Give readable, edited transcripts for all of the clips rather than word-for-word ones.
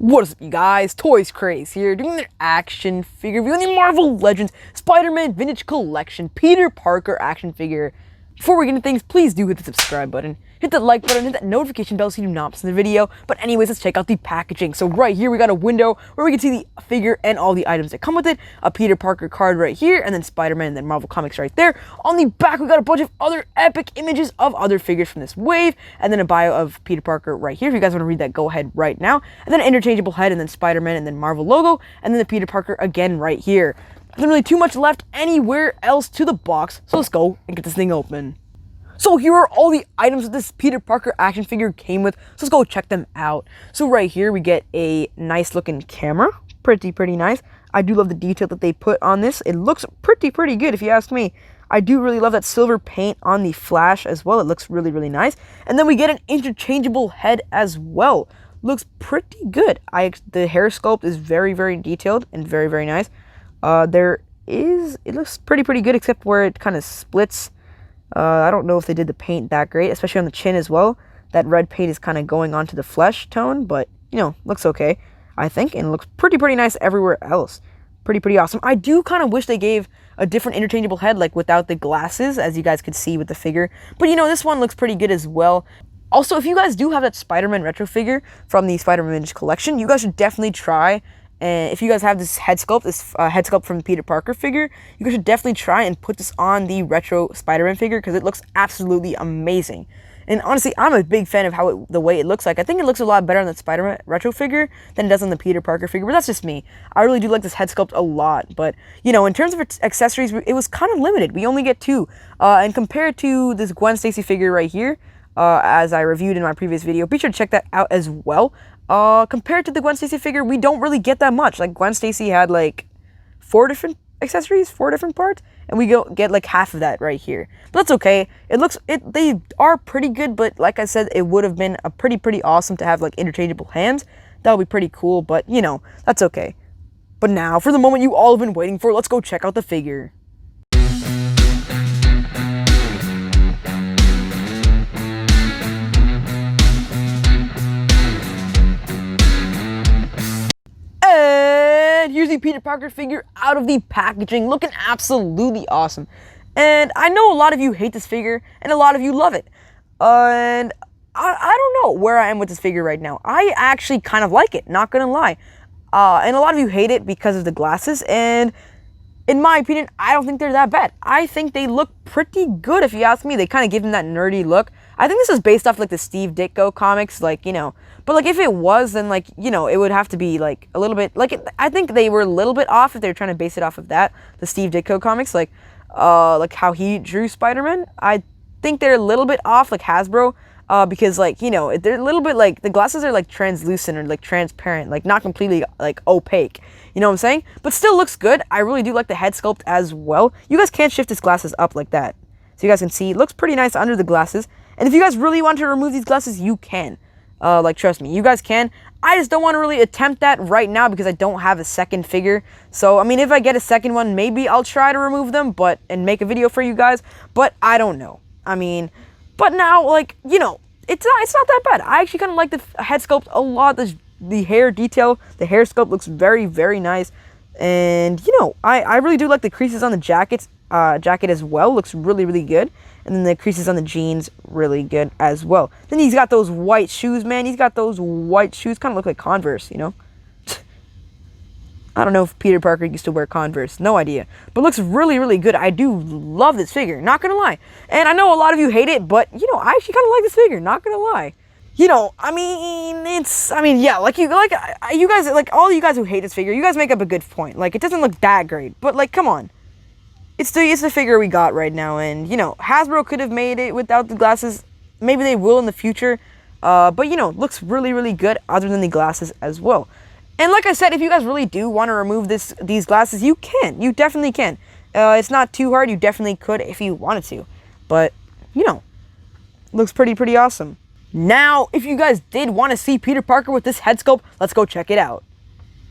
What is up, you guys? Toys Craze here, doing their action figure review on the Marvel Legends Spider-Man Vintage Collection Peter Parker action figure. Before we get into things, please do hit the subscribe button, hit that like button, hit that notification bell so you do not miss the video. But anyways, let's check out the packaging. So right here we got a window where we can see the figure and all the items that come with it. A Peter Parker card right here, and then Spider-Man and then Marvel Comics right there. On the back we got a bunch of other epic images of other figures from this wave, and then a bio of Peter Parker right here. If you guys want to read that, go ahead right now. And then an interchangeable head, and then Spider-Man and then Marvel logo, and then the Peter Parker again right here. There's not really too much left anywhere else to the box, so let's go and get this thing open. So here are all the items that this Peter Parker action figure came with, so let's go check them out. So right here we get a nice looking camera, pretty nice. I do love the detail that they put on this. It looks pretty good if you ask me. I do really love that silver paint on the flash as well. It looks really nice. And then we get an interchangeable head as well. Looks pretty good. The hair sculpt is very detailed and very nice. It looks pretty good except where it kind of splits. I don't know if they did the paint that great, especially on the chin as well. That red paint is kind of going onto the flesh tone, but, you know, looks okay, I think. And looks pretty nice everywhere else. Pretty awesome. I do kind of wish they gave a different interchangeable head, like without the glasses, as you guys could see with the figure. But, you know, this one looks pretty good as well. Also, if you guys do have that Spider-Man retro figure from the Spider-Man Vintage Collection, you guys should definitely try. And if you guys have this head sculpt, from the Peter Parker figure, you guys should definitely try and put this on the retro Spider-Man figure because it looks absolutely amazing. And honestly, I'm a big fan of the way it looks like. I think it looks a lot better on the Spider-Man retro figure than it does on the Peter Parker figure, but that's just me. I really do like this head sculpt a lot, but, you know, in terms of accessories, it was kind of limited. We only get 2. And compared to this Gwen Stacy figure right here, as I reviewed in my previous video, be sure to check that out as well. Compared to the Gwen Stacy figure, we don't really get that much. Like, Gwen Stacy had, like, 4 different accessories, 4 different parts, and we get, like, half of that right here. But that's okay. They are pretty good, but like I said, it would have been a pretty awesome to have, like, interchangeable hands. That would be pretty cool, but, you know, that's okay. But now, for the moment you all have been waiting for, let's go check out the figure. And here's the Peter Parker figure out of the packaging, looking absolutely awesome. And I know a lot of you hate this figure, and a lot of you love it. And I don't know where I am with this figure right now. I actually kind of like it, not gonna lie. And a lot of you hate it because of the glasses, and in my opinion, I don't think they're that bad. I think they look pretty good, if you ask me. They kind of give them that nerdy look. I think this is based off, like, the Steve Ditko comics, like, you know. But, like, if it was, then, like, you know, it would have to be, like, a little bit, like, I think they were a little bit off if they were trying to base it off of that, the Steve Ditko comics, like how he drew Spider-Man. I think they're a little bit off, like Hasbro, because, like, you know, they're a little bit, like, the glasses are, like, translucent or, like, transparent, like, not completely, like, opaque. You know what I'm saying? But still looks good. I really do like the head sculpt as well. You guys can't shift his glasses up like that. So you guys can see, it looks pretty nice under the glasses. And if you guys really want to remove these glasses, you can. Like, trust me, you guys can. I just don't want to really attempt that right now because I don't have a second figure. So, I mean, if I get a second one, maybe I'll try to remove them and make a video for you guys. But I don't know. I mean, but now, like, you know, it's not that bad. I actually kind of like the head sculpt a lot. The hair detail, the hair sculpt looks very nice. And, you know, I really do like the creases on the jacket as well. Looks really good. And then the creases on the jeans, really good as well. Then he's got those white shoes, man. He's got those white shoes. Kind of look like Converse, you know? I don't know if Peter Parker used to wear Converse. No idea. But looks really good. I do love this figure, not gonna lie. And I know a lot of you hate it, but, you know, I actually kind of like this figure, not gonna lie. You know, I mean, yeah, like you guys, like, all you guys who hate this figure, you guys make up a good point. Like, it doesn't look that great, but, like, come on. It's the figure we got right now, and, you know, Hasbro could have made it without the glasses. Maybe they will in the future, but, you know, looks really good other than the glasses as well. And like I said, if you guys really do want to remove these glasses, you can. You definitely can. It's not too hard. You definitely could if you wanted to. But, you know, looks pretty awesome. Now, if you guys did want to see Peter Parker with this head sculpt, let's go check it out.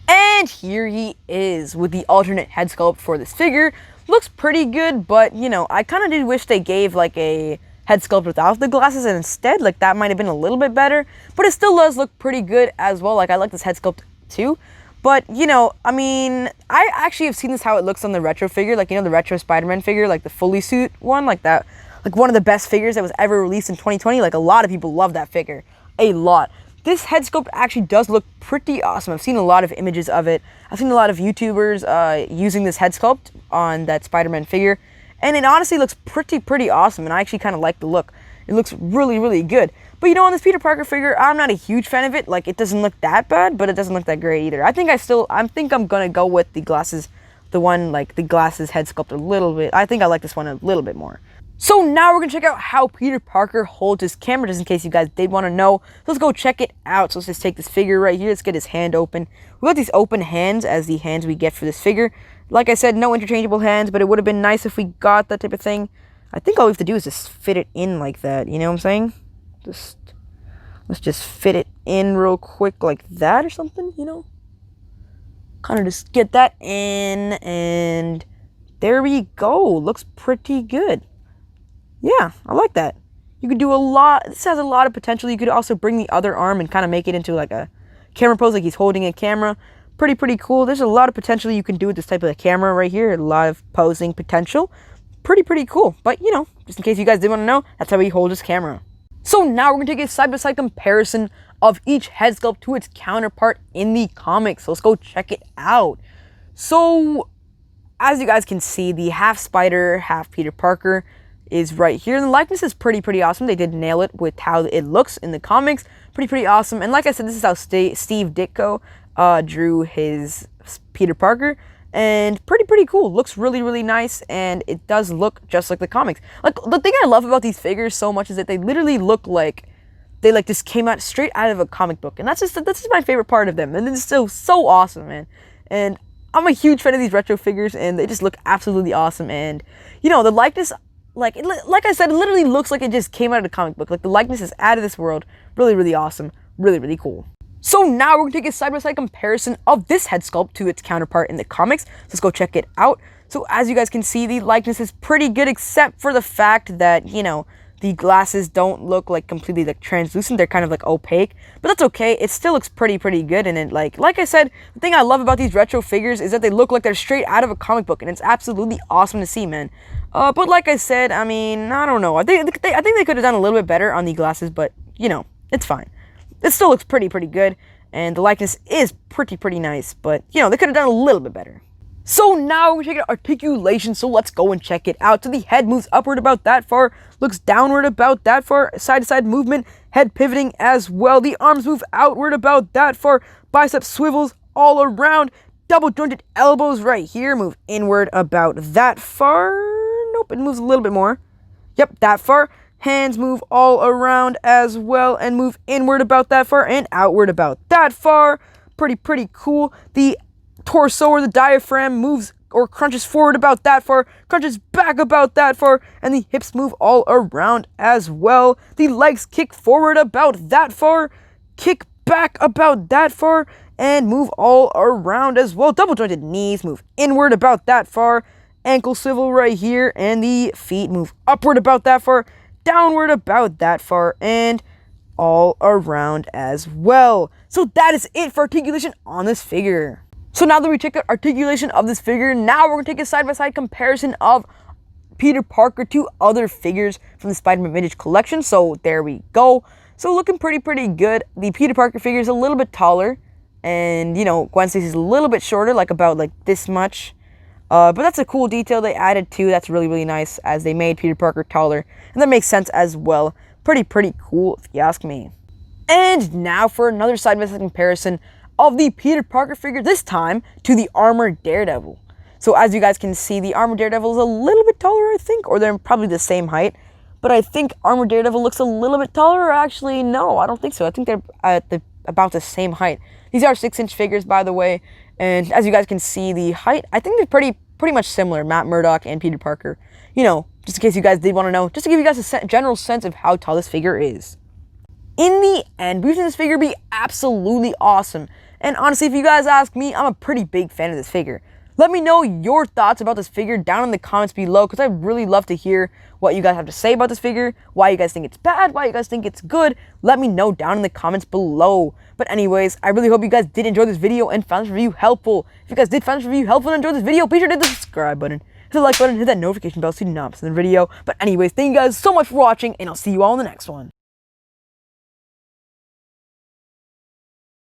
And here he is with the alternate head sculpt for this figure. Looks pretty good, but, you know, I kind of did wish they gave, like, a head sculpt without the glasses and instead, like that might have been a little bit better, but it still does look pretty good as well. Like I like this head sculpt too. But, you know, I mean, I actually have seen this how it looks on the retro figure, like, you know, the retro Spider-Man figure, like the fully suit one, like that, like one of the best figures that was ever released in 2020. Like a lot of people love that figure, a lot. This head sculpt actually does look pretty awesome. I've seen a lot of images of it. I've seen a lot of YouTubers using this head sculpt on that Spider-Man figure, and it honestly looks pretty awesome, and I actually kind of like the look. It looks really good. But you know, on this Peter Parker figure, I'm not a huge fan of it. Like, it doesn't look that bad, but it doesn't look that great either. I think I'm gonna go with the glasses, the glasses head sculpt a little bit. I think I like this one a little bit more. So now we're gonna check out how Peter Parker holds his camera, just in case you guys did want to know. So let's go check it out. So let's just take this figure right here. Let's get his hand open. We got these open hands as the hands we get for this figure. Like I said, no interchangeable hands, but it would have been nice if we got that type of thing. I think all we have to do is just fit it in like that, you know what I'm saying? Let's just fit it in real quick like that or something, you know? Kind of just get that in, and there we go. Looks pretty good. Yeah, I like that. You could do a lot. This has a lot of potential. You could also bring the other arm and kind of make it into like a camera pose, like he's holding a camera. Pretty cool. There's a lot of potential you can do with this type of a camera right here. A lot of posing potential. Pretty cool. But, you know, just in case you guys did want to know, that's how he holds his camera. So now we're going to take a side-by-side comparison of each head sculpt to its counterpart in the comics. So let's go check it out. So, as you guys can see, the half Spider, half Peter Parker is right here. The likeness is pretty awesome. They did nail it with how it looks in the comics. Pretty awesome. And like I said, this is how Steve Ditko drew his Peter Parker. And pretty cool. Looks really nice, and it does look just like the comics. Like, the thing I love about these figures so much is that they literally look like they like just came out straight out of a comic book, and that's just my favorite part of them. And it's so awesome, man. And I'm a huge fan of these retro figures, and they just look absolutely awesome. And you know, the likeness, like I said, it literally looks like it just came out of a comic book. Like, the likeness is out of this world. Really awesome. Really cool. So now we're going to take a side-by-side comparison of this head sculpt to its counterpart in the comics. Let's go check it out. So as you guys can see, the likeness is pretty good, except for the fact that, you know, the glasses don't look like completely like translucent. They're kind of like opaque, but that's okay. It still looks pretty good. And it, like I said, the thing I love about these retro figures is that they look like they're straight out of a comic book, and it's absolutely awesome to see, man. But like I said, I mean, I don't know. I think they could have done a little bit better on the glasses, but you know, it's fine. It still looks pretty good, and the likeness is pretty nice, but, you know, they could have done a little bit better. So now we're checking out articulation, so let's go and check it out. So the head moves upward about that far, looks downward about that far, side-to-side movement, head pivoting as well. The arms move outward about that far, bicep swivels all around, double-jointed elbows right here, move inward about that far. Nope, it moves a little bit more. Yep, that far. Hands move all around as well and move inward about that far and outward about that far. Pretty cool. The torso or the diaphragm moves or crunches forward about that far, crunches back about that far, and the hips move all around as well. The legs kick forward about that far, kick back about that far, and move all around as well. Double jointed knees move inward about that far, ankle swivel right here, and the feet move upward about that far, downward about that far, and all around as well. So that is it for articulation on this figure. So now that we check out articulation of this figure, now we're going to take a side-by-side comparison of Peter Parker to other figures from the Spider-Man Vintage Collection. So there we go. So looking pretty good. The Peter Parker figure is a little bit taller, and you know, Gwen Stacy is a little bit shorter, like about like this much. But that's a cool detail they added too. That's really nice, as they made Peter Parker taller, and that makes sense as well. Pretty cool, if you ask me. And now for another side-by-side comparison of the Peter Parker figure, this time to the Armored Daredevil. So as you guys can see, the Armored Daredevil is a little bit taller, I think, or they're probably the same height. But I think Armored Daredevil looks a little bit taller, or actually, no, I don't think so. I think they're at about the same height. These are 6-inch figures, by the way. And as you guys can see, the height, I think they're pretty much similar, Matt Murdock and Peter Parker. You know, just in case you guys did want to know, just to give you guys a general sense of how tall this figure is. In the end, we've seen this figure be absolutely awesome. And honestly, if you guys ask me, I'm a pretty big fan of this figure. Let me know your thoughts about this figure down in the comments below, because I'd really love to hear what you guys have to say about this figure, why you guys think it's bad, why you guys think it's good. Let me know down in the comments below. But anyways, I really hope you guys did enjoy this video and found this review helpful. If you guys did find this review helpful and enjoyed this video, be sure to hit the subscribe button, hit the like button, hit that notification bell so you do not miss the video. But anyways, thank you guys so much for watching, and I'll see you all in the next one.